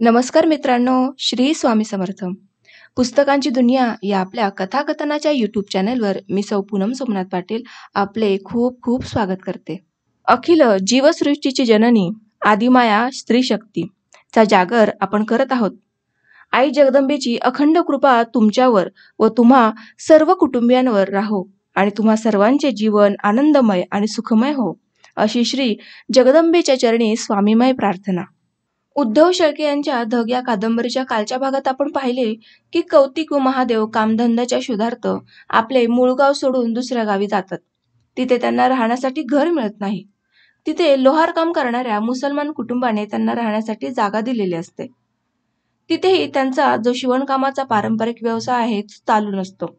नमस्कार मित्रांनो, श्री स्वामी समर्थ. पुस्तकांची दुनिया या आपल्या कथाकथनाच्या यूट्यूब चॅनलवर मी सौ पूनम सोमनाथ पाटील आपले खूप खूप स्वागत करते. अखिल जीवसृष्टीची जननी आदिमाया स्त्री शक्ती चा जागर आपण करत आहोत. आई जगदंबेची अखंड कृपा तुमच्यावर व तुम्हा सर्व कुटुंबियांवर राहो आणि तुम्हा सर्वांचे जीवन आनंदमय आणि सुखमय हो, अशी श्री जगदंबेच्या चरणी स्वामीमय प्रार्थना. उद्धव शेळके यांच्या धग या कादंबरीच्या कालच्या भागात आपण पाहिले की कौतिक व महादेव कामधंद्याच्या शोधार्थ आपले मूळ गाव सोडून दुसऱ्या गावी जातात. तिथे त्यांना राहण्यासाठी घर मिळत नाही. तिथे लोहार काम करणाऱ्या मुसलमान कुटुंबाने त्यांना राहण्यासाठी जागा दिलेली असते. तिथेही त्यांचा जो शिवणकामाचा पारंपरिक व्यवसाय आहे तो चालू नसतो.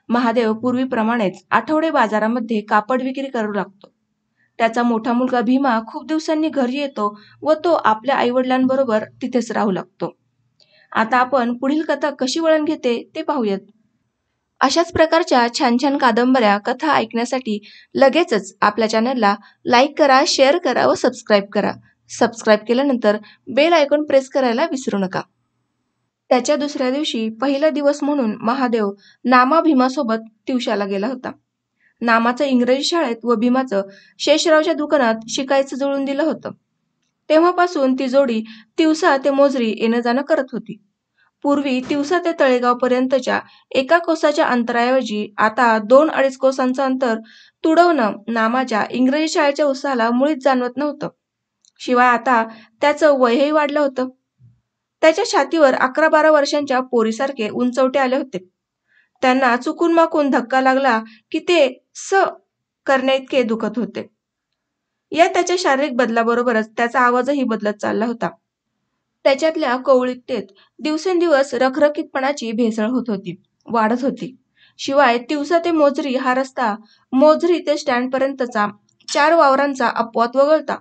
महादेव पूर्वीप्रमाणेच आठवडे बाजारामध्ये कापड विक्री करू लागतो. त्याचा मोठा मुलगा भीमा खूप दिवसांनी घरी येतो व तो आपल्या आईवडिलांबरोबर तिथेच राहू लागतो. आता आपण पुढील कथा कशी वळण घेते ते पाहूयात. अशाच प्रकारच्या छान छान कादंबऱ्या कथा ऐकण्यासाठी लगेचच आपल्या चॅनलला लाईक करा, शेअर करा व सबस्क्राईब करा. सबस्क्राईब केल्यानंतर बेल आयकॉन प्रेस करायला विसरू नका. त्याच्या दुसऱ्या दिवशी पहिला दिवस म्हणून महादेव नामा भीमासोबत ट्युशाला गेला होता. नामाचं इंग्रजी शाळेत व भीमाचं शेषरावच्या दुकानात शिकायचं जुळून दिलं होतं. तेव्हापासून ती जोडी तिवसा ते मोजरी येणं जाणं करत होती. पूर्वी तिवसा ते तळेगाव पर्यंतच्या एका कोसाच्या अंतराऐवजी आता 2-2.5 कोसांचं अंतर तुडवणं नामाच्या इंग्रजी शाळेच्या उत्साहाला मुळीच जाणवत नव्हतं. शिवाय आता त्याचं वयही वाढलं होतं. त्याच्या छातीवर 11-12 वर्षांच्या पोरीसारखे उंचवटे आले होते. त्यांना चुकून माकून धक्का लागला की ते स करण्याइतके दुखत होते. या त्याच्या शारीरिक बदलाबरोबरच त्याचा आवाजही बदलत चालला होता. त्याच्यातल्या कवळीकतेत दिवसेंदिवस रखरखीतपणाची भेसळ होत होती, वाढत होती. शिवाय तिवसा ते मोजरी हा रस्ता मोजरी ते स्टँडपर्यंतचा 4 वावरांचा अपवाद वगळता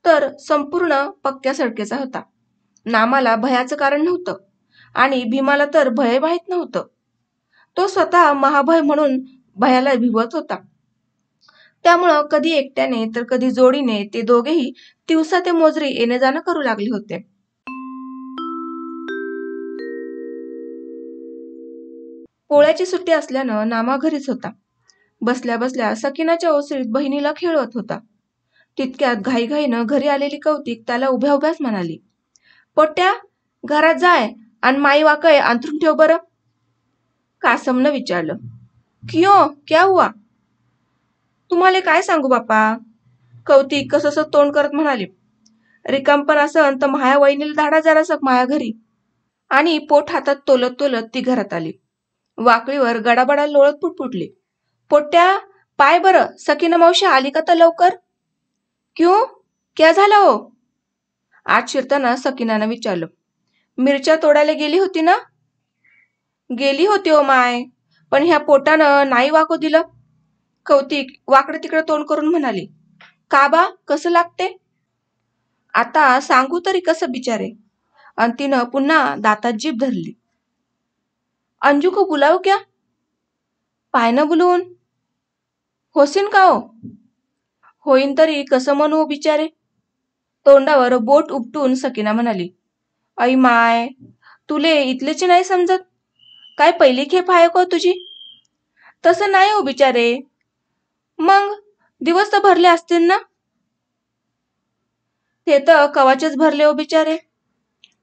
तर संपूर्ण पक्क्या सडकेचा होता. नामाला भयाचं कारण नव्हतं आणि भीमाला तर भय माहीत नव्हतं. तो स्वतः महाभय म्हणून भयाला भिवत होता. त्यामुळं कधी एकट्याने तर कधी जोडीने ते दोघेही तिवसा ते मोजरी येणे जाणं करू लागले होते. पोळ्याची सुट्टी असल्यानं नामा घरीच होता. बसल्या बसल्या सकिनाच्या ओसरीत बहिणीला खेळवत होता. तितक्यात घाईघाईनं घरी आलेली कौतिक त्याला उभ्या उभ्याच म्हणाली, पोट्या, घरात जाय आणि माई वाकय अंथरून ठेव बरं. कासमनं विचारलं, क्यों, क्या हुआ? तुम्हाला काय सांगू बापा? कौतिक कसं तोंड करत म्हणाली, रिकामपण असन तर माया वहिनीला धाडा जरासं माया घरी. आणि पोट हातात तोलत तोलत ती घरात आली. वाकळीवर गडाबडा लोळत पुटपुटली, पोट्या, पाय बरं, सकीना मावशी आली का तर लवकर? क्यों, क्या झालं हो? आत शिरताना सकीनानं विचारलं, मिरच्या तोडायला गेली होती ना? गेली होती ओ माय, पण ह्या पोटानं नाही वाकू दिलं. कौतिक वाकडे तिकडे तोंड करून म्हणाली, का बा, कसं लागते? आता सांगू तरी कसं बिचारे? आणि तिनं पुन्हा दातात जीभ धरली. अंजू को बुलाव क्या? पायनं बुलवून? होसीन का हो? होईन तरी कसं म्हणू बिचारे? तोंडावर बोट उपटून सकीना म्हणाली, आई माय, तुले इथलेची नाही समजत? काय पहिली खेप आहे का तुझी? तसं नाही हो बिचारे. मग दिवस तर भरले असतील ना? ते तर कवाचेच भरले हो बिचारे.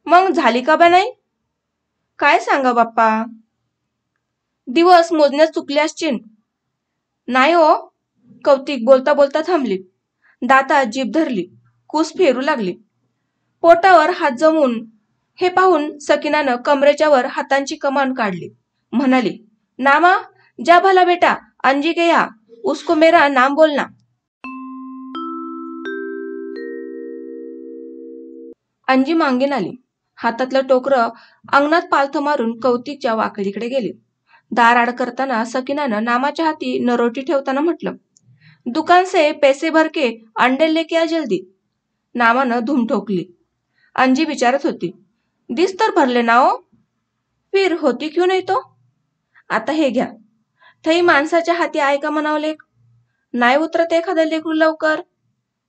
मग झाली का बा नाही? काय सांगा बाप्पा, दिवस मोजण्यात चुकले असतील. नाही हो. कौतिक बोलता बोलता थांबली. दातात जीभ धरली. कूस फेरू लागली. पोटावर हात जमून हे पाहून सकीनानं कमरेच्या वर हातांची कमान काढली. म्हणाली, नामा, जा भला बेटा, अंजी के यहाँ, उसको मेरा नाम बोलना. अंजी मागेन आली. हातातलं टोकरं अंगणात पालथं मारून कौतिकच्या वाकडीकडे गेली. दार आड करताना सकीनानं नामाच्या हाती नरोटी ठेवताना म्हटलं, दुकान से पैसे भर के अंडे लेके आ जल्दी. नामानं धूम ठोकली. अंजी विचारत होती, दिस तर भरले ना हो? फिर होती क्यों नाही तो? आता हे घ्या. थई माणसाच्या हाती आहे का म्हणावं लेक? नाही उतरत एखादं लेकरू लवकर?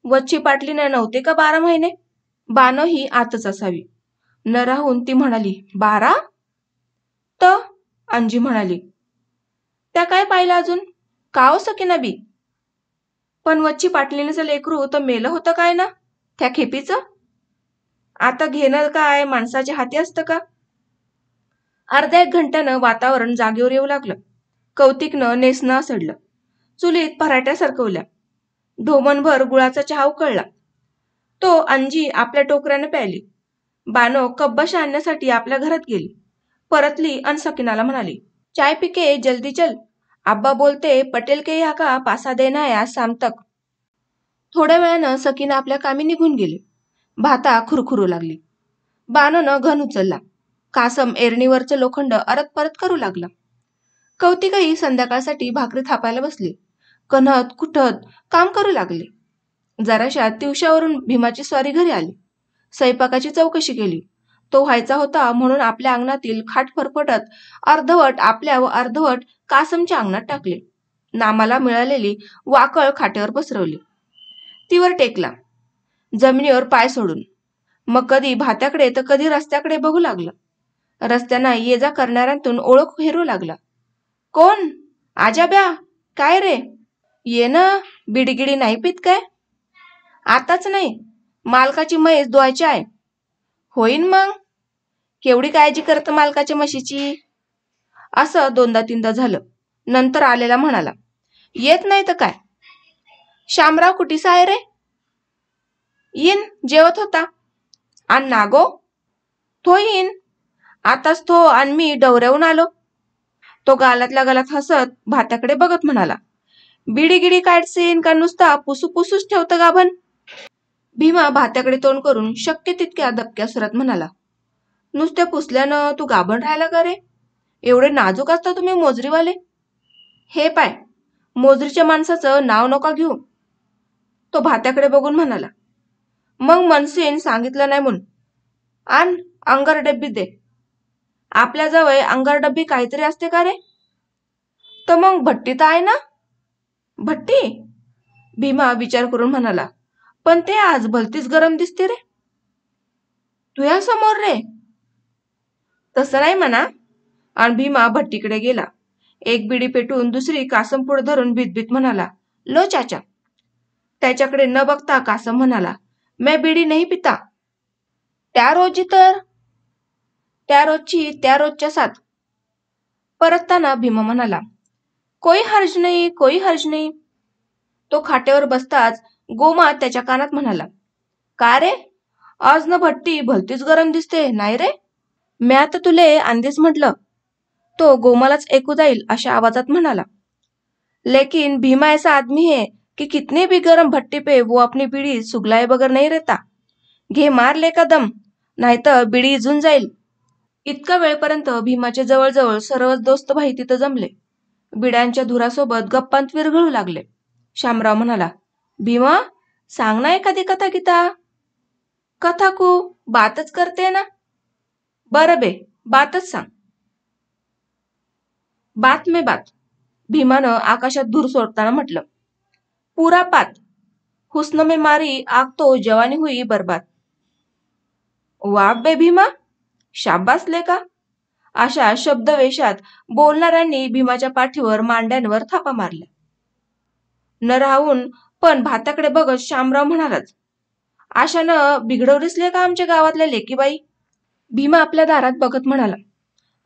वच्ची पाटली नाही नव्हते का 12 महिने? बानं ही आतच असावी. न राहून ती म्हणाली, 12? त अंजी म्हणाली, त्या काय पाहिलं अजून? का हो सकीना बी? पण वच्ची पाटलीचं लेकरू तर मेलं होतं काय ना त्या खेपीचं? आता घेणं काय माणसाच्या हाती असतं का? अर्ध्या एक घंट्यानं वातावरण जागेवर येऊ लागलं. कौतिकनं नेसणं सडलं. चुलीत पराठ्या सरकवल्या. ढोमणभर गुळाचा चहा उकळला. तो अंजी आपल्या टोकऱ्यानं प्यायली. बानो कब्बशा आणण्यासाठी आपल्या घरात गेली. परतली अन सकीनाला म्हणाली, चाय पिके जल्दी चल. आब्बा बोलते पटेल के यहाँ का पासा देना है आज शाम तक. थोड्या वेळानं सकीना आपल्या कामी निघून गेली. भाता खुरखुरू लागली. बानोनं घन उचलला. कासम एरणीवरचं लोखंड अरत परत करू लागला. कौतिकही संध्याकाळसाठी भाकरी थापायला बसली. कन्हत कुठत काम करू लागले. जराशा तिवशावरून भीमाची स्वारी घरी आली. स्वयंपाकाची चौकशी केली. तो व्हायचा होता म्हणून आपल्या अंगणातील खाट फरफटत अर्धवट आपल्या व अर्धवट कासमच्या अंगणात टाकले. नामाला मिळालेली वाकळ खाटेवर पसरवली. तीवर टेकला, जमिनीवर पाय सोडून. मग कधी भात्याकडे तर कधी रस्त्याकडे बघू लागला. रस्त्याना ये जा करणाऱ्यांतून ओळख हेरू लागला. कोण? आजाब्या, काय रे? ये ना, बिडगिडी नाही पित काय? आताच नाही, मालकाची म्हैस धुवायची आहे. होईन मग. केवढी काळजी करत मालकाच्या म्हशीची? असं दोनदा तीनदा झालं. नंतर आलेला म्हणाला, येत नाही तर काय? शामराव कुठीसा आहे रे? येईन, जेवत होता. आण नागो? तो येईन. आताच तो आणि मी डवऱ्याहून आलो. तो गालातल्या गालात हसत भात्याकडे बघत म्हणाला, बिडी गिडी काढसीन का नुसता पुसू पुसूच ठेवतं गाभण? भीमा भात्याकडे तोंड करून शक्य तितक्या दबक्या सुरात म्हणाला, नुसत्या पुसल्यानं तू गाभण राहायला का रे? एवढे नाजूक असता तुम्ही मोजरीवाले? हे पाय, मोजरीच्या माणसाचं नाव नका घेऊ. तो भात्याकडे बघून म्हणाला, मग मनसीन सांगितलं नाही म्हणून. आण अंगार डब्बी दे. आपल्या जवळ अंगार डब्बी काहीतरी असते का रे? तर मग भट्टी तर आहे ना? भट्टी? भीमा विचार करून म्हणाला, पण ते आज भलतीच गरम दिसते रे. तुझ्या समोर रे? तसं नाही म्हणा. आणि भीमा भट्टीकडे गेला. एक बिडी पेटून दुसरी कासम पुढे धरून भीतभीत म्हणाला, लो चाचा. त्याच्याकडे न बघता कासम म्हणाला, मैं बिडी नाही पिता. त्या रोजी तर? त्या रोजची त्या रोजच्या साथ. परतताना भीमा म्हणाला, कोई हर्ज नाही, कोई हर्ज नाही. तो खाट्यावर बसताच गोमा त्याच्या कानात म्हणाला, का रे, आज न भट्टी भलतीच गरम दिसते नाही रे? म्या तर तुले आंधीच म्हटलं. तो गोमालाच ऐकू जाईल अशा आवाजात म्हणाला, लेकिन भीमा ऐसा आदमी है कि कितने भी गरम भट्टी पे वो अपनी बीड़ी सुगलाए बगैर नहीं रहता. घे मार ले का दम, नाहीतर बीड़ी इजून जाईल. इतका वेळपर्यंत भीमाचे जवळजवळ सर्वच दोस्त भाई तिथं जमले. बिड्यांच्या धुरासोबत गप्पांत विरघळू लागले. शामराव म्हणाला, भीमा, सांग ना एखादी कथा गीता. कथा कू बातच करते ना. बरं बे, बातच सांग. बात में बात. भीमानं आकाशात धूर सोडताना म्हटलं, पुरा पात. हुस्न में मारी आग तो जवानी हुई बर्बाद. वाह बे भीमा, शाबास लेका. अशा शब्दवेशात बोलणाऱ्यांनी भीमाच्या पाठीवर मांड्यांवर थापा मारल्या. न राहून पण भाताकडे बघत शामराव म्हणालाच, आशानं बिघडवलीसले का आमच्या गावातल्या लेकीबाई? भीमा आपल्या दारात बघत म्हणाला,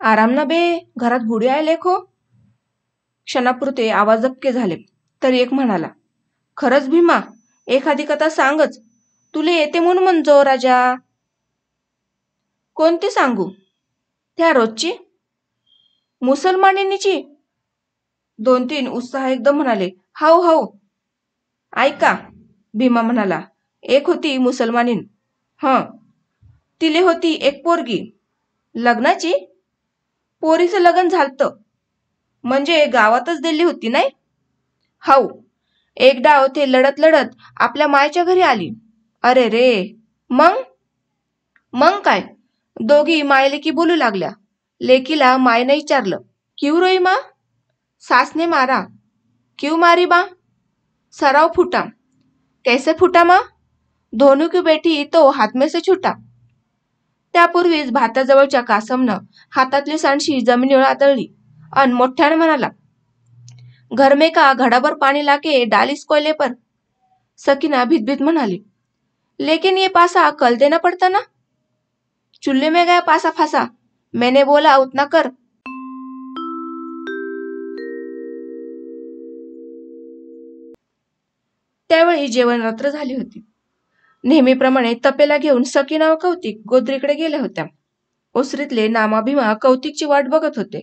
आराम ना बे, घरात गुढी आहे लेखो. क्षणापुरते आवाज दबके झाले. तर एक म्हणाला, खरंच भीमा, एखादी कथा सांगच. तुले येते म्हणून म्हणजो राजा. कोणती सांगू? त्या रोजची? मुसलमानीची? दोन तीन उत्साह एकदम म्हणाले, हाऊ हाऊ. ऐका, भीमा म्हणाला, एक होती मुसलमानीन. तिले होती एक पोरगी. लग्नाची? पोरीचं लग्न झालतं. म्हणजे गावातच दिली होती नाही? हाऊ. एक डाव ते लढत लढत आपल्या मायच्या घरी आली. अरे रे. मग काय? दोघी मायलेकी बोलू लागल्या. लेकीला मायने विचारलं, क्यू रोई मा? सासने मारा. क्यू मारी बा? सराव फुटा. कैसे फुटा मा? दोनों की बेटी तो हाथ में से छूटा. त्यापूर्वीच भाताजवळच्या कासमनं हातातली सांडशी जमिनीवर आदळली अन मोठ्यानं म्हणाला, घर में का घडाभर पानी लाके डाल इस कोयले पर। सकीना भीत म्हणाली, लेकिन ये पासा कल देना पड़ता ना। चूल्हे में गया पासा फासा, मैंने बोला उतना कर। त्यावेळी जेवण रात्र झाली होती। नेहमीप्रमाणे तपेला घेऊन सकीना व कौतिक गोदरीकडे गेल्या होत्या। ओसरीतले नामा भीमा कौतिकची वाट बघत होते।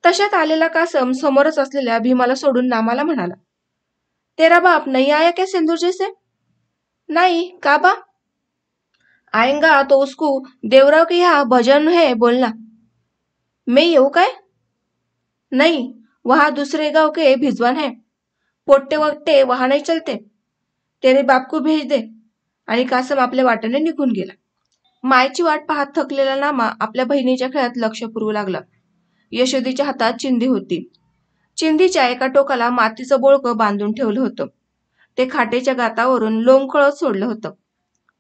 तशात आलेला कासम समोरच असलेल्या भीमाला सोडून नामाला म्हणाला, तेरा बाप नहीं आया क्या सिंदूर जैसे? नहीं, का बा? आएगा तो उसको देवराव के यहाँ भजन है बोलना। मैं येऊ काय? नहीं, वहां दूसरे गांव के भिजवान है, पोट्टे वट्टे वहां नहीं चलते, तेरे बाप को भेज दे। आणि कासम आपल्या वाटेने निघून गेला। मायची वाट पाहत थकलेला नामा आपल्या बहिणीच्या खेळात लक्ष पुरवू लागला। यशोदीच्या हातात चिंधी होती। चिंधीच्या एका टोकाला मातीचं बोळकं बांधून ठेवलं होतं। ते खाटेच्या गातावरून लोंबकळत सोडलं होतं।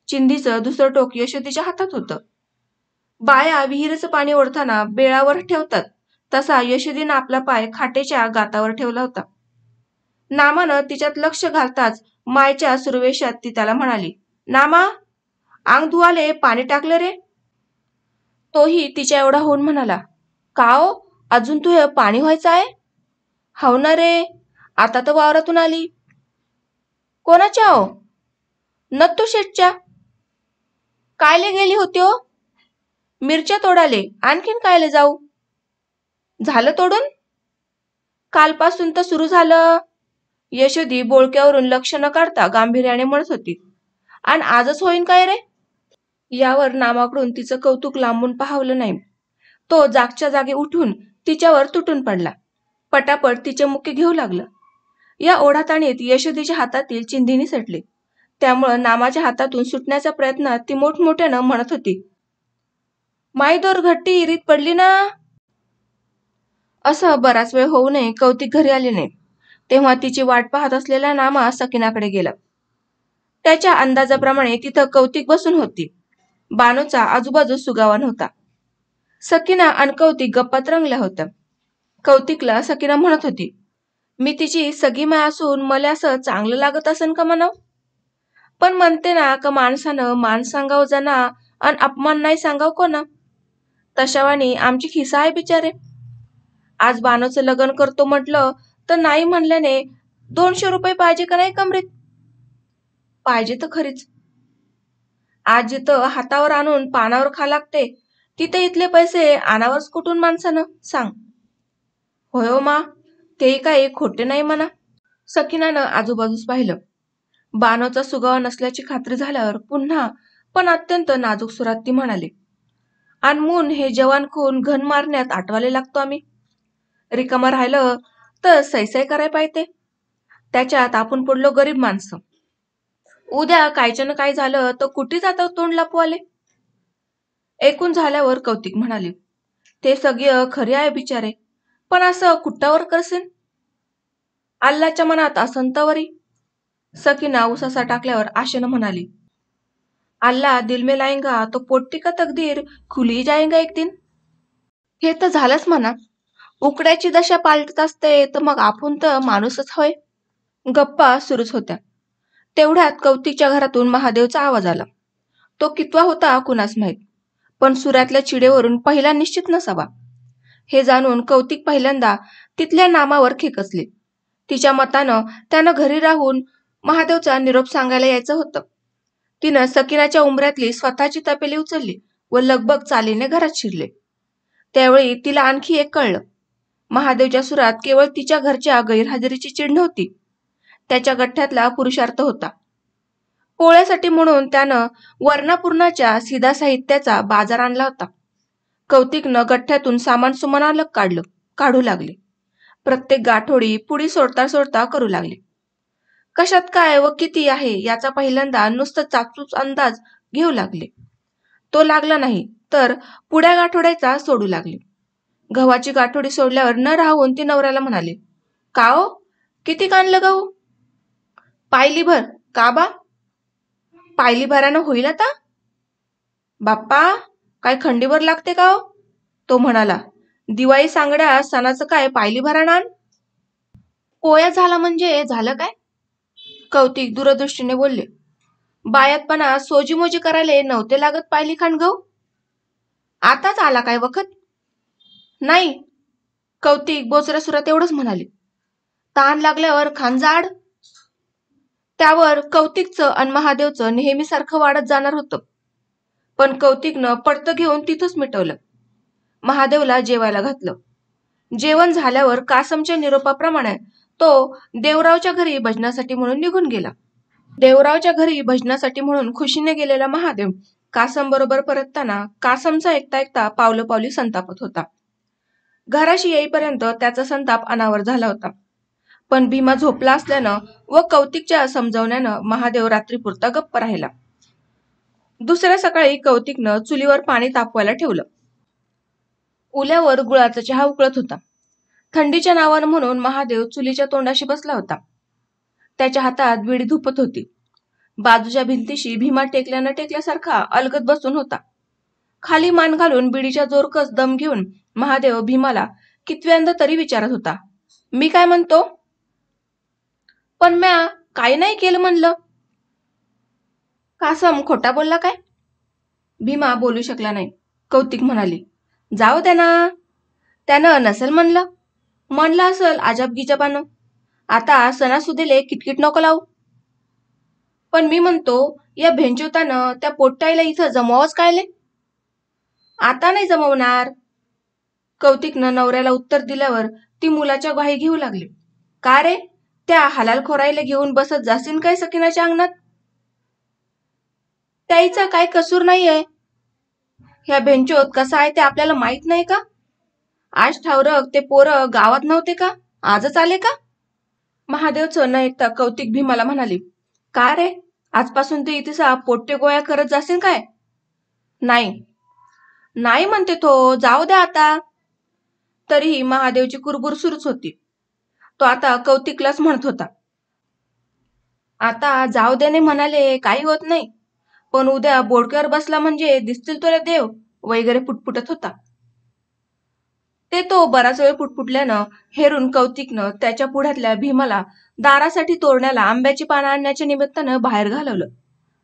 चिंधीचं दुसरं टोक यशोदीच्या हातात होतं। बाया विहिरीचं पाणी ओढताना बेळावर ठेवतात तसा यशोदीनं आपला पाय खाटेच्या गातावर ठेवला होता। नामानं तिच्यात लक्ष घालताच मायच्या सुरवेशात ती त्याला म्हणाली, नामा, अंग धुवाले पाणी टाकलं रे। तोही तिच्या एवढा होऊन म्हणाला, का ओ, अजून तू पाणी व्हायचं आहे? हाव ना रे, आता तर वावरातून आली। कोणाच्या ओ? नत्तू शेटच्या। कायले गेली होती ओ? मिरच्या तोडाले, आणखीन कायले जाऊ? झालं तोडून? कालपासून तर सुरू झालं। यशोदी बोळक्यावरून लक्ष न काढता गांभीर्याने म्हणत होती, आणि आजच होईन काय रे? यावर नामाकडून तिचं कौतुक लांबून पाहावलं नाही। तो जागच्या जागी उठून तिच्यावर तुटून पडला। पटापट तिचे मुके घेऊ लागलं। या ओढाताणीत यशोदीच्या हातातील चिंधी निसटली। त्यामुळं नामाच्या हातातून सुटण्याचा प्रयत्न ती मोठमोठ्यानं म्हणत होती, माई दोर घट्टी इरीत पडली ना। असं बराच वेळ होऊ नये कौतिक घरी आले नाही। तेव्हा तिची वाट पाहत असलेला नामा सकीनाकडे गेला। त्याच्या अंदाजाप्रमाणे तिथं कौतिक बसून होती। बानूचा आजूबाजूस सुगावा नव्हता। सकीना आणि कौतिक गप्पात रंगल्या होत्या। कौतिकला सकीना म्हणत होती, मी तिची सगी माय असून मला असं चांगलं लागत असन का म्हणाव? पण म्हणते ना का माणसानं मान सांगाव जना आणि अपमान नाही सांगाव कोणा। तशावानी आमची खिसा आहे बिचारे। आज बानूचं लग्न करतो म्हटलं तर नाही म्हणल्याने 200 रुपये पाहिजे का नाही कमरीत? पाहिजे तर खरीच। आज जिथं हातावर आणून पानावर खा लागते तिथे इथले पैसे आणावंच कुठून माणसानं सांग? होय हो मा, तेही काही खोटे नाही म्हणा। सकीनानं आजूबाजूस पाहिलं। बानोचा सुगावा नसल्याची खात्री झाल्यावर पुन्हा पण अत्यंत नाजूक सुरात ती म्हणाली, अनमून हे जवान खून घन मारण्यात आठवाले लागतो आम्ही। रिकामा राहिलं तर सैसै कराय पाहिजे। त्याच्यात आपण पडलो गरीब माणसं। उद्या कायच्यानं काय झालं तर कुठे जातं तोंड लपवाले? ऐकून झाल्यावर कौतिक म्हणाले, ते सगळं खरे आहे बिचारे, पण असं कुट्टावर करसेन? अल्लाच्या मनात असंतवरी। सकीना उसासा टाकल्यावर आशेनं म्हणाली, अल्लाह दिल में लाएगा तो पोट्टी का तकदीर खुली जाएगा एक दिन। हे तर झालंच म्हणा। उकड्याची दशा पालटत असते तर मग आपण तर माणूसच होय। गप्पा सुरूच होत्या। तेवढ्यात कौतिकच्या घरातून महादेवचा आवाज आला। तो कितवा होता कुणास माहीत, पण सुरातल्या चिडेवरून पहिला निश्चित नसावा। हे जाणून कौतिक पहिल्यांदा तिथल्या नामावर खेकसले। तिच्या मतानं त्यानं घरी राहून महादेवचा निरोप सांगायला यायचं होतं। तिनं सकीनाच्या उंबऱ्यातली स्वतःची तपेली उचलली व लगबग चालीने घरात शिरले। त्यावेळी तिला आणखी एक कळलं, महादेवच्या सुरात केवळ तिच्या घरच्या गैरहजेरीची चिड नव्हती, त्याच्या गठ्ठ्यातला पुरुषार्थ होता। पोळ्यासाठी म्हणून त्यानं वर्णापूर्णाच्या सीधा साहित्याचा बाजार आणला होता। कौतिकनं गठ्ठ्यातून सामान सुमान अलग काढू लागले। प्रत्येक गाठोडी पुढी सोडता सोडता करू लागले। कशात काय व किती आहे याचा पहिल्यांदा नुसतं चाचूच अंदाज घेऊ लागले। तो लागला नाही तर पुढ्या गाठोड्याचा सोडू लागले। गव्हाची गाठोडी सोडल्यावर न राहून ती नवऱ्याला म्हणाली, का हो, किती काढलं गहू? पायली भर। का बा? पायली भरानं होईल आता? बाप्पा, काय खंडीभर लागते का हो? तो म्हणाला. दिवाळी सांगड्या सणाचं काय पायली भरा नान? पोया झाला म्हणजे झालं काय? कौतिक दूरदृष्टीने बोलले. बायातपणा सोजीमोजी करायला नव्हते लागत पायली खांड गहू. आताच आला काय वखत? नाही. कौतिक बोचऱ्या सुरात एवढंच म्हणाले. ताण लागल्यावर खांजाड. त्यावर कौतिकचं आणि महादेवचं नेहमीसारखं वाढत जाणार होतं. पण कौतिकनं पडतं घेऊन तिथंच मिटवलं. महादेवला जेवायला घातलं. जेवण झाल्यावर कासमच्या निरोपाप्रमाणे तो देवरावच्या घरी भजनासाठी म्हणून निघून गेला. देवरावच्या घरी भजनासाठी म्हणून खुशीने गेलेला महादेव कासम बरोबर परतताना कासमचा ऐकता ऐकता पावलं पावली संतापत होता. घराशी येईपर्यंत त्याचा संताप अनावर झाला होता. पण भीमा झोपला असल्यानं व कौतिकच्या समजवण्यानं महादेव रात्रीपुरता गप्प राहिला. दुसऱ्या सकाळी कौतिकनं चुलीवर पाणी तापवायला ठेवलं. उल्यावर गुळाचा चहा उकळत होता. थंडीच्या नावानं म्हणून महादेव चुलीच्या तोंडाशी बसला होता. त्याच्या हातात विडी धुपत होती. बाजूच्या भिंतीशी भीमा टेकल्या न टेकल्यासारखा अलगद बसून होता. खाली मान घालून बिडीच्या जोरकस दम घेऊन महादेव भीमाला कितव्यांदा तरी विचारत होता. मी काय म्हणतो? पण म्या काही नाही केलं म्हणलं. कासम खोटा बोलला काय? भीमा बोलू शकला नाही. कौतिक म्हणाली. जाऊ दे ना. त्यानं नसेल म्हणलं असल अजब गिजबानं. आता सणासुदीले किटकिट नको लावू. पण मी म्हणतो या भेंचोतानं त्या पोट्टाईला इथं जमवावंच कायले? आता नाही जमवणार. कौतिकनं नवऱ्याला उत्तर दिल्यावर ती मुलाच्या ग्वाही घेऊ लागली. का रे, त्या हलालखोराईला घेऊन बसत जासीन काय सकिनाच्या अंगणात? त्याईचा काय कसूर नाहीये. ह्या भेंचोत कसा आहे ते आपल्याला माहित नाही का? आज ठावरक ते पोरं गावात नव्हते का? आजच आले का? महादेवचं न ऐकता कौतिक भीमाला म्हणाली. का रे, आजपासून ते इथेसा पोट्टे गोळ्या करत जाशील काय? नाही म्हणते तो, जाऊ द्या आता. तरीही महादेवची कुरबुर सुरूच होती. तो आता कौतिकलाच म्हणत होता. आता जाऊ देणे म्हणाले काही होत नाही. पण उद्या बोडक्यावर बसला म्हणजे दिसतील तुला देव वगैरे पुटपुटत होता. ते तो बराच वेळ पुटपुटल्यानं हेरून कौतिकनं त्याच्या पुढ्यातल्या भीमाला दारासाठी तोरण्याला आंब्याची पानं आणण्याच्या निमित्तानं बाहेर घालवलं.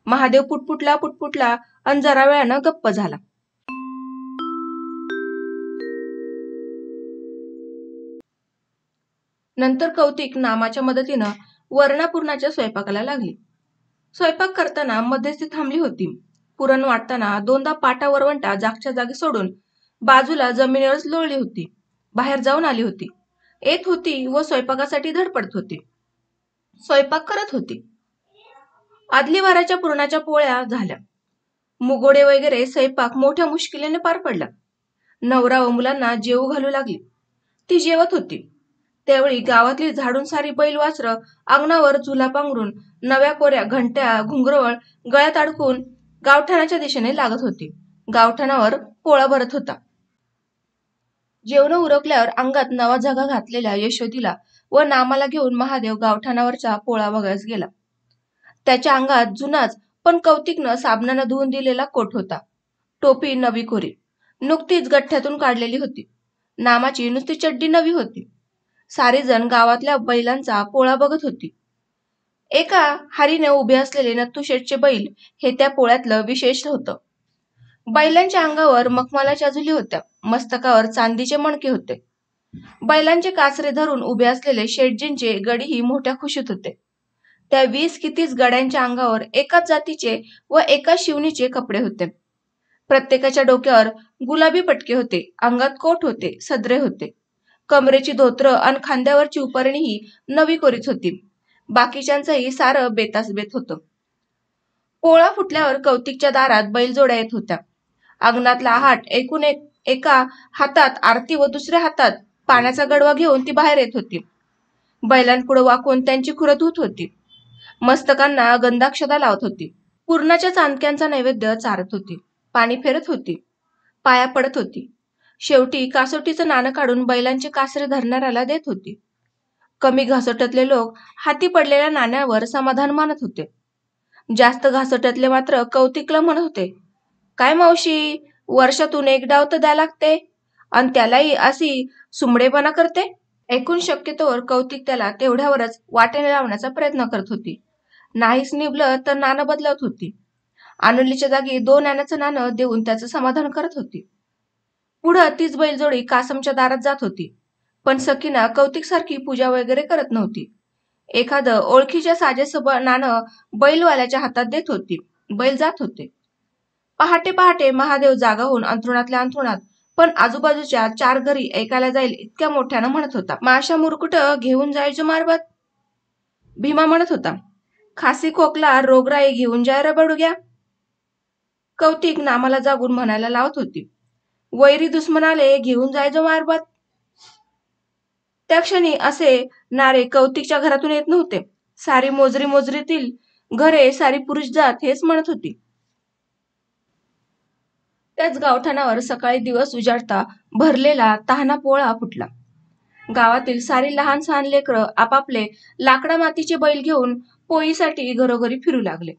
महादेव पुटपुटला आणि जरा वेळानं गप्प झाला. नंतर कौतिक नामाच्या मदतीनं वर्णापुरणाच्या स्वयंपाकाला लागली. स्वयंपाक करताना मध्यस्थी थांबली होती. पुरण वाटताना दोनदा पाटा वरवंटा जागच्या जागी सोडून बाजूला जमिनीवरच लोळली होती. बाहेर जाऊन आली होती. येत होती व स्वयंपाकासाठी धडपडत होती. स्वयंपाक करत होती. आदली वाराच्या पुरणाच्या पोळ्या झाल्या. मुगोडे वगैरे स्वयंपाक मोठ्या मुश्किलीने पार पडला. नवरा व मुलांना जेवू घालू लागली. ती जेवत होती. त्यावेळी गावातली झाडून सारी बैल वासरं अंगणावर झुला पांघरून नव्या कोऱ्या घंट्या घुंगरवळ गळ्यात अडकून गावठाणाच्या दिशेने लागत होती. गावठाणावर पोळा भरत होता. जेवण उरकल्यावर अंगात नवा झगा घातलेल्या यशोदीला व नामाला घेऊन महादेव गावठाणावरचा पोळा बघायस गेला. त्याच्या अंगात जुनाच पण कौतिकनं साबणानं धुवून दिलेला कोट होता. टोपी नवी कोरी, नुकतीच गठ्ठ्यातून काढलेली होती. नामाची नुसती चड्डी नवी होती. सारी जण गावातल्या बैलांचा पोळा बघत होती. एका हारीने उभे असलेले नत्तूशेठचे बैल हे त्या पोळ्यातलं विशेष होतं. बैलांच्या अंगावर मखमलाच्या झुली होत्या. मस्तकावर चांदीचे मणके होते. बैलांचे कासरे धरून उभे असलेले शेठजींचे गडीही मोठ्या खुशीत होते. त्या 20 कितीच गड्यांच्या अंगावर एकाच जातीचे व एकाच शिवणीचे कपडे होते. प्रत्येकाच्या डोक्यावर गुलाबी पटके होते. अंगात कोट होते, सदरे होते. कमरेची धोत्र आणि खांद्यावरची उपरणीही नवी कोरीच होती. बाकीच्यांचंही सारं बेतास बेत होतं. पोळा फुटल्यावर कौतिकच्या दारात बैलजोड्या येत होत्या. अंगणातला आहाट एकूण एका हातात आरती व दुसऱ्या हातात पाण्याचा गडवा घेऊन ती बाहेर येत होती. बैलांपुढे वाकून त्यांची खुरं धुत होती. मस्तकांना गंधाक्षता लावत होती. पूर्णाच्या चांदक्यांचा नैवेद्य चारत होती. पाणी फेरत होती. पाया पडत होती. शेवटी कासोटीचं नाणं काढून बैलांचे कासरे धरणाऱ्याला देत होती. कमी घासोट्यातले लोक हाती पडलेल्या नाण्यावर समाधान मानत होते. जास्त घासोट्यातले मात्र कौतिकला म्हणत होते. काय मावशी, वर्षातून एक डाव तर द्या लागते आणि त्यालाही अशी सुमडेपणा करते. ऐकून शक्यतोवर कौतिक त्याला तेवढ्यावरच वाटेने लावण्याचा प्रयत्न करत होती. नाहीच निभलं तर नाणं बदलत होती. आनुलीच्या जागी 2 आण्याचं नाणं देऊन त्याचं समाधान करत होती. पुढं तीच बैलजोडी कासमच्या दारात जात होती. पण सकीना कौतिकसारखी पूजा वगैरे करत नव्हती. एखादं ओळखीच्या साजेसं नाणं बैलवाल्याच्या हातात देत होती. बैल जात होते. पहाटे पहाटे महादेव जागा होऊन अंथरुणातल्या अंथरुणात पण आजूबाजूच्या 4 घरी ऐकायला जाईल इतक्या मोठ्यानं म्हणत होता. माशा मुरकुट घेऊन जायचो मारबत. भीमा म्हणत होता. खासी खोकला रोगराई घेऊन जाय रे बडुग्या. कौतिक नामाला जागून म्हणायला लावत होती. वैरी दुश्मनाले घेऊन जायचो मारबत. त्या क्षणी असे नारे कौतिकच्या घरातून येत नव्हते. सारी मोजरीतील घरे सारी पुरुष जात हेच म्हणत होती. त्याच गावठाणावर सकाळी दिवस उजाडता भरलेला तहाना पोळा फुटला. गावातील सारी लहान सहान लेकरं आपापले लाकडा मातीचे बैल घेऊन पोळीसाठी घरोघरी फिरू लागले.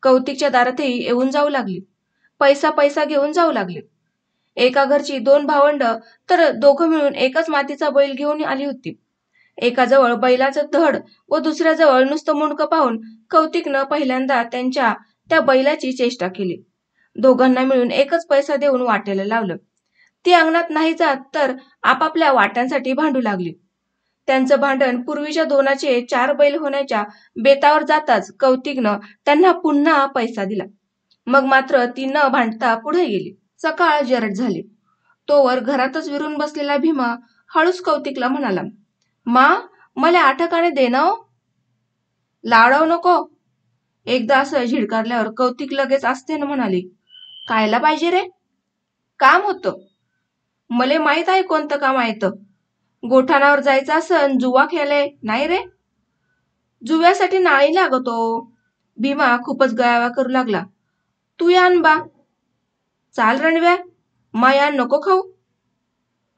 कौतिकच्या दारातही येऊन जाऊ लागली. पैसा घेऊन जाऊ लागले. एका घरची 2 भावंड तर दोघं मिळून एकच मातीचा बैल घेऊन आली होती. एकाजवळ बैलाचं धड व दुसऱ्याजवळ नुसतं मुंडकं पाहून कौतिकनं पहिल्यांदा त्यांच्या त्या बैलाची चेष्टा केली. दोघांना मिळून एकच पैसा देऊन वाट्याला लावलं. ती अंगणात नाही जात तर आपापल्या वाट्यांसाठी भांडू लागली. त्यांचं भांडण पूर्वीच्या 2चे 4 बैल होण्याच्या बेतावर जाताच कौतिकनं त्यांना पुन्हा पैसा दिला. मग मात्र ती न भांडता पुढे गेली. सकाळ जरट झाली. तोवर घरातच विरून बसलेला भीमा हळूच कौतिकला म्हणाला. मा, मला 8 आणे दे ना. लाडव नको. एकदा असं झिडकारल्यावर कौतिक लगेच आस्थेनं म्हणाली. कायला पाहिजे रे? काम होतं. मले माहित आहे कोणतं काम आहे तर. गोठाणावर जायचं असन जुवा खेळले नाही रे. जुव्यासाठी नाळी लागतो. भीमा खूपच गयावा करू लागला. तू यान बा. चाल रणव्या, माया नको खाऊ.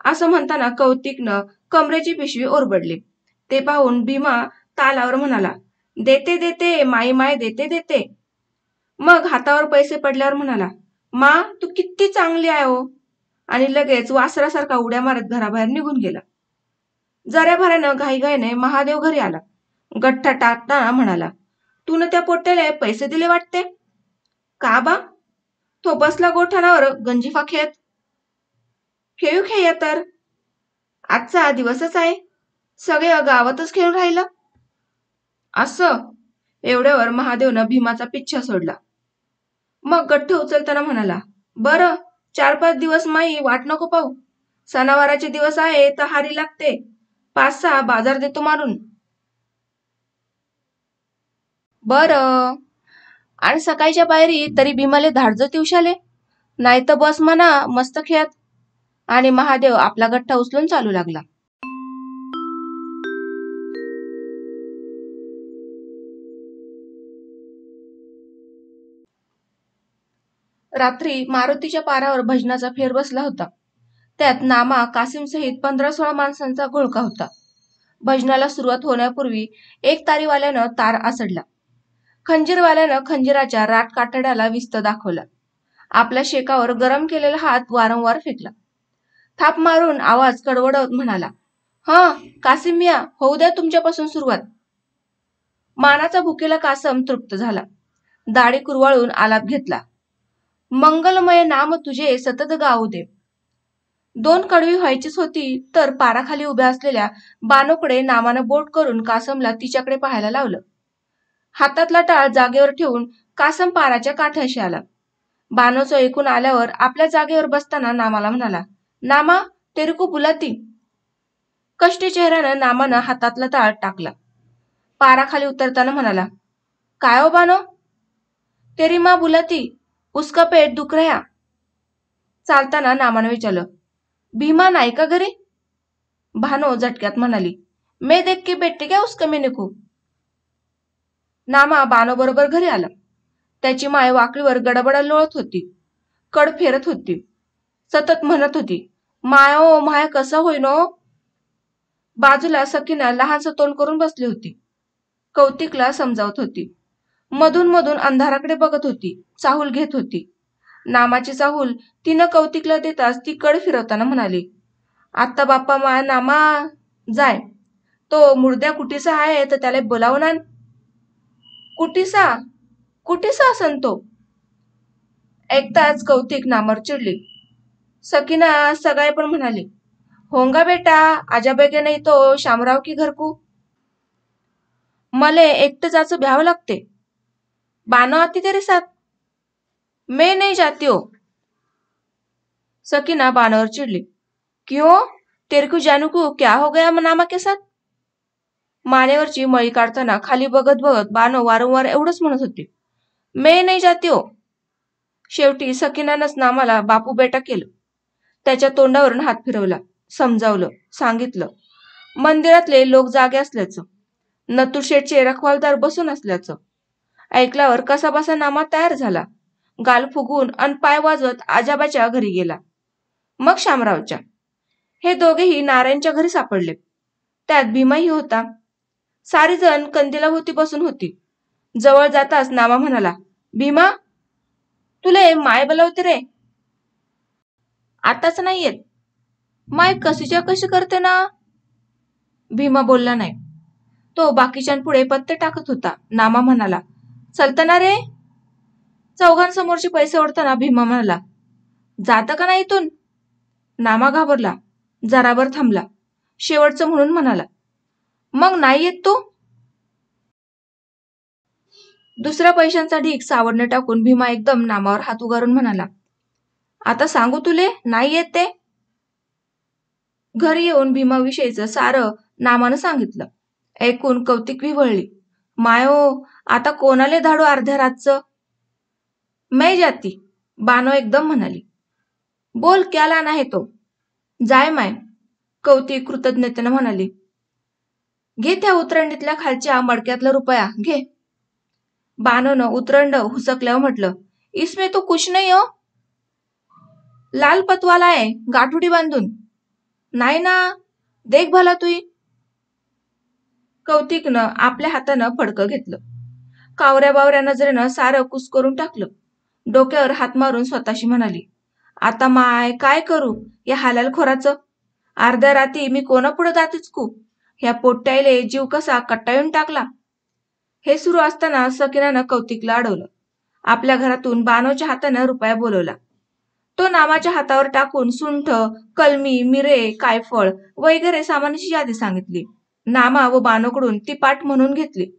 असं म्हणताना कौतिकनं कमरेची पिशवी ओरबडली. ते पाहून भीमा तालावर म्हणाला. देते देते माई माय देते. मग हातावर पैसे पडल्यावर म्हणाला. मा, तू किती चांगली आहे हो. आणि लगेच वासरासारखा उड्या मारत घराबाहेर निघून गेला. जऱ्या भऱ्यानं घाईघाईने महादेव घरी आला. गठ्ठा टाकताना म्हणाला. तू न त्या पोट्याला पैसे दिले वाटते. का बा? तो बसला गोठाणावर गंजिफा खेळत. खेळूया तर. आजचा दिवसच आहे. सगळे गावातच खेळून राहिलं. असं. एवढ्यावर महादेवनं भीमाचा पिच्छा सोडला. मग गठ्ठ उचलताना म्हणाला. बरं, 4-5 दिवस माई वाट नको पाहू. सणावाराचे दिवस आहे तर हारी लागते. 5-6 बाजार देतो मारून. बरं. आणि सकाळच्या पायरी तरी भीमाले धाडजो तिवशाले. नाही तर बस म्हणा मस्त खेळत. आणि महादेव आपला गठ्ठा उचलून चालू लागला. रात्री मारुतीच्या पारावर भजनाचा फेर बसला होता. त्यात नामा कासिम सहित 15-16 माणसांचा घोळका होता. भजनाला सुरुवात होण्यापूर्वी एक तारीवाल्यानं तार आसडला. खंजीरवाल्यानं खंजीराच्या राट कातड्याला विस्त दाखवला. आपल्या शेकावर गरम केलेला हात वारंवार फेकला. थाप मारून आवाज कडवडत म्हणाला. कासिम मिया, होऊ द्या तुमच्यापासून सुरुवात. मानाचा भुकेला कासम तृप्त झाला. दाढी कुरवाळून आलाप घेतला. मंगलमय नाम तुझे सतत गाऊ दे. 2 कडवी व्हायचीच होती तर पाराखाली उभ्या असलेल्या बानोकडे नामानं बोट करून कासमला तिच्याकडे पाहायला लावलं. हातातला टाळ जागेवर ठेवून कासम पाराच्या काठाशी आला. बानोचं ऐकून आल्यावर आपल्या जागेवर बसताना नामाला म्हणाला. नामा, तेरेको बुलाती. कष्टी चेहऱ्यानं नामानं हातातला टाळ टाकला. पाराखाली उतरताना म्हणाला. काय हो बानो? तेरी माँ बुलाती, उसका पेट दुख रहा. चालताना नामानं विचारलं. भीमा नाही का घरी? भानो झटक्यात म्हणाली. मैं देख के बैठते क्या उसका मेने को. नामा बानो बरोबर घरी आला. त्याची माय वाकळीवर गडबडा लोळत होती. कड फेरत होती. सतत म्हणत होती. माय माय कसं होईन ओ. बाजूला सकीना लहानसं तोंड करून बसली होती. कौतिकला समजावत होती. मधून मधून अंधाराकडे बघत होती. चाहूल घेत होती. नामाची चाहूल तिनं कौतिकला देताच ती कड फिरवताना म्हणाली, आता बाप्पा मा नामा जाय, तो मुर्द्या कुटीसा आहे तर त्याला बोलावून आण. कुटीसा कुटीसा असन तो. ऐकताच कौतिक नामावर चिडली. सकीना सगळे पण म्हणाली, होंगा बेटा आजा बेगे नाही तो शामराव की घर को. मले एकटं जाचं भ्यावं लागते. बानो आती तेरे साथ. मैं नहीं जाती हो. सकीना बानोवर चिडली. क्यों, तेरे को जानू को क्या हो गया नामा के साथ. मानेवरची मळी काढताना खाली बघत बघत बानो वारंवार एवढंच म्हणत होती, मैं नहीं जाती हो. शेवटी सकीनानंच नामाला बापू बेटा केलं. त्याच्या तोंडावरून हात फिरवला, समजावलं, सांगितलं. मंदिरातले लोक जागे असल्याचं, नतुशेठचे रखवालदार बसून असल्याचं ऐकल्यावर कसाबसा नामा तयार झाला. गाल फुगून अन पाय वाजवत आजाबाच्या घरी गेला. मग शामरावच्या. हे दोघेही नारायणच्या घरी सापडले. त्यात भीमाही होता. सारी जण कंदिलाभोवती बसून होती. जवळ जाताच नामा म्हणाला, भीमा, तुले माय बोलावते रे. आताच नाही येत. माय कशीच्या कशी करते ना. भीमा बोलला नाही. तो बाकीच्यांपुढे पत्ते टाकत होता. नामा म्हणाला, चलतना रे. चौघांसमोरचे पैसे ओढताना भीमा म्हणाला, जातं का नाही इथून. नामा घाबरला, जराबर थांबला. शेवटचं म्हणून म्हणाला, मग नाही येत तू. दुसऱ्या पैशांचा ढीग सावडणे टाकून भीमा एकदम नामावर हात उगारून म्हणाला, आता सांगू तुले नाही येत ते. घरी येऊन भीमाविषयीचं सारं नामानं सांगितलं. ऐकून कौतिक विव्हळली. मायो, आता कोणाले धाडू अर्ध्या रातचं. मै जाती, बानो एकदम म्हणाली. बोल क्या लाना है तो. जाय माय, कौतिक कृतज्ञतेनं म्हणाली. घे त्या उतरंडीतल्या खालच्या मडक्यातला रुपया घे. बानोनं उतरंड हुसकल्यावर म्हटलं, इसमें तो कुछ नाही हो. लाल पतवाला आहे गाठुडी बांधून. नाही ना, देख भला तुई. कौतिकनं आपल्या हातानं फडकं घेतलं. कावऱ्या बावऱ्या नजरेनं सारं कुस करून टाकलं. डोक्यावर हात मारून स्वतःशी म्हणाली, आता माय काय करू या हालाल खोराचं. अर्ध्या राती मी कोणापुढे जातेच कू. ह्या पोट्याले जीव कसा कट्टाळून टाकला. हे सुरू असताना सकीनानं कौतिकला अडवलं. आपल्या घरातून बानोच्या हातानं रुपया बोलवला. तो नामाच्या हातावर टाकून सुंठ, कलमी, मिरे, कायफळ वगैरे सामानाची यादी सांगितली. नामा व बानोकडून ती पाठ म्हणून घेतली.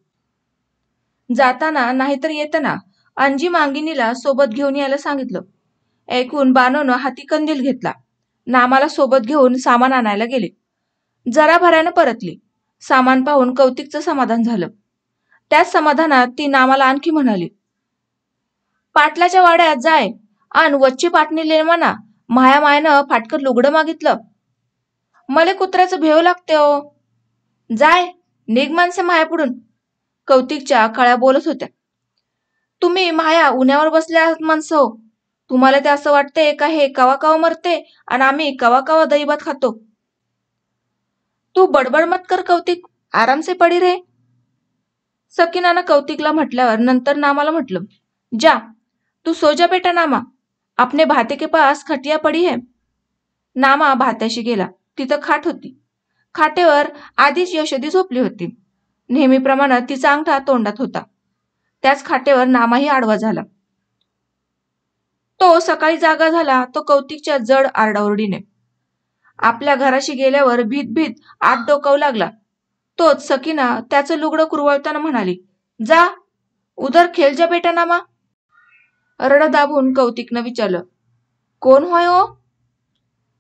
जाताना नाहीतर येताना अंजी मांगिनीला सोबत घेऊन यायला सांगितलं. ऐकून बानोनं हाती कंदील घेतला. नामाला सोबत घेऊन सामान आणायला गेले. जरा भऱ्यानं परतली. सामान पाहून कौतिकचं समाधान झालं. त्याच समाधानात ती नामाला आणखी म्हणाली, पाटलाच्या वाड्यात जाय अन वच्ची पाटणी ले म्हणा, माया मायनं फाटकत लुगडं मागितलं. मले कुत्र्याचं भेव लागते हो. जाय, निघ माणसे मायापुढून. कौतिकच्या कळ्या बोलत होत्या. तुम्ही माया उन्यावर बसल्या आहात माणसं हो. तुम्हाला ते असं वाटते का हे कवा कवा मरते आणि आम्ही कवा कवा दहीभात खातो. तू बडबड मत कर कौतिक, आराम से पडी रे. सकीनानं कौतिकला म्हटल्यावर नंतर नामाला म्हटलं, जा तू सो जा बेटा नामा, अपने भाते के पास खटिया पडी है. नामा भात्याशी गेला. तिथं खाट होती. खाटेवर आधीच यशोदी झोपली होती. नेहमीप्रमाणे तिचा अंगठा तोंडात होता. त्याच खाटेवर नामाही आडवा झाला. तो सकाळी जागा झाला तो कौतिकच्या जड आरडाओरडीने. आपल्या घराशी गेल्यावर भीत भीत आत डोकावू लागला. तोच सकीना त्याचं लुगडं कुरवळताना म्हणाली, जा उधर खेल जा बेटा नामा. रड दाबून कौतिकनं विचारलं, कोण होय हो.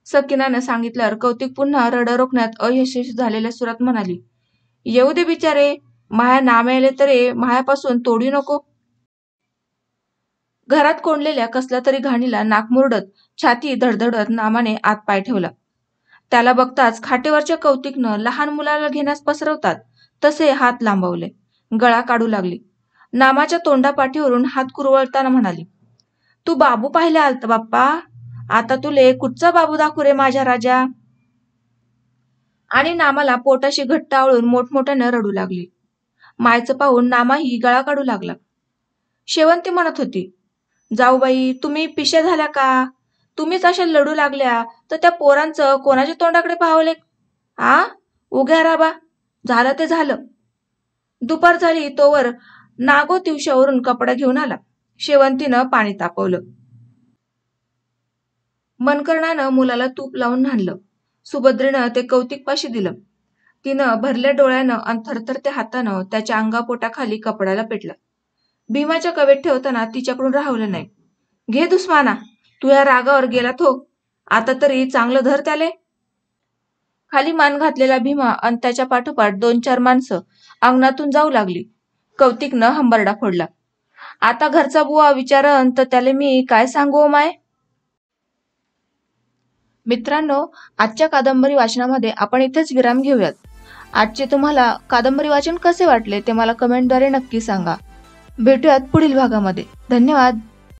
सकीनानं सांगितल्यावर कौतिक पुन्हा रड रोखण्यात अयशस्वी झालेल्या सुरात म्हणाली, येऊ दे बिचारे, माया नाम्याले तरी मायापासून तोडी नको. घरात कोंडलेल्या कसल्या तरी घाणीला नाक मुरडत छाती धडधडत नामाने आत पाय ठेवला. त्याला बघताच खाटेवरच्या कौतिकनं लहान मुलाला घेण्यास पसरवतात तसे हात लांबवले. गळा काढू लागली. नामाच्या तोंडापाठीवरून हात कुरवळताना म्हणाली, तू बाबू पाहिला आलत बाप्पा, आता तुले कुठचा बाबू दाखवू रे माझ्या राजा. आणि नामाला पोटाशी घट्ट आवळून मोठमोठ्यानं रडू लागली. मायचं पाहून नामाही गळा काढू लागला. शेवंती म्हणत होती, जाऊबाई, तुम्ही पिशा झाल्या का? तुम्हीच अशा लढू लागल्या तर त्या पोरांचं कोणाच्या तोंडाकडे पाहावले? आ उग्या राबा, झालं ते झालं. दुपार झाली तोवर नागो दिवसावरून कपडा घेऊन आला. शेवंतीनं पाणी तापवलं. मनकर्णानं मुलाला तूप लावून न्हाणलं. सुभद्रेनं ते कौतिकपाशी दिलं. तिनं भरल्या डोळ्यानं आणि थरथरत्या हातानं त्याच्या अंगापोटाखाली कपड्याला पेटला. भीमाच्या कवेत ठेवताना तिच्याकडून राहवलं नाही. घे दुस्माना, तू या रागावर गेलात हो. आता तरी चांगलं धर त्याले. खाली मान घातलेला भीमा आणि त्याच्या पाठोपाठ 2-4 माणसं अंगणातून जाऊ लागली. कौतिकनं हंबरडा फोडला. आता घरचा बुवा विचारन तर त्याले मी काय सांगू माय? मित्रांनो, आजच्या कादंबरी वाचनामध्ये आपण इथेच विराम घेऊयात. आजचे तुम्हाला कादंबरी वाचन कसे वाटले ते मला कमेंटद्वारे नक्की सांगा. भेटूयात पुढील भागामध्ये. धन्यवाद.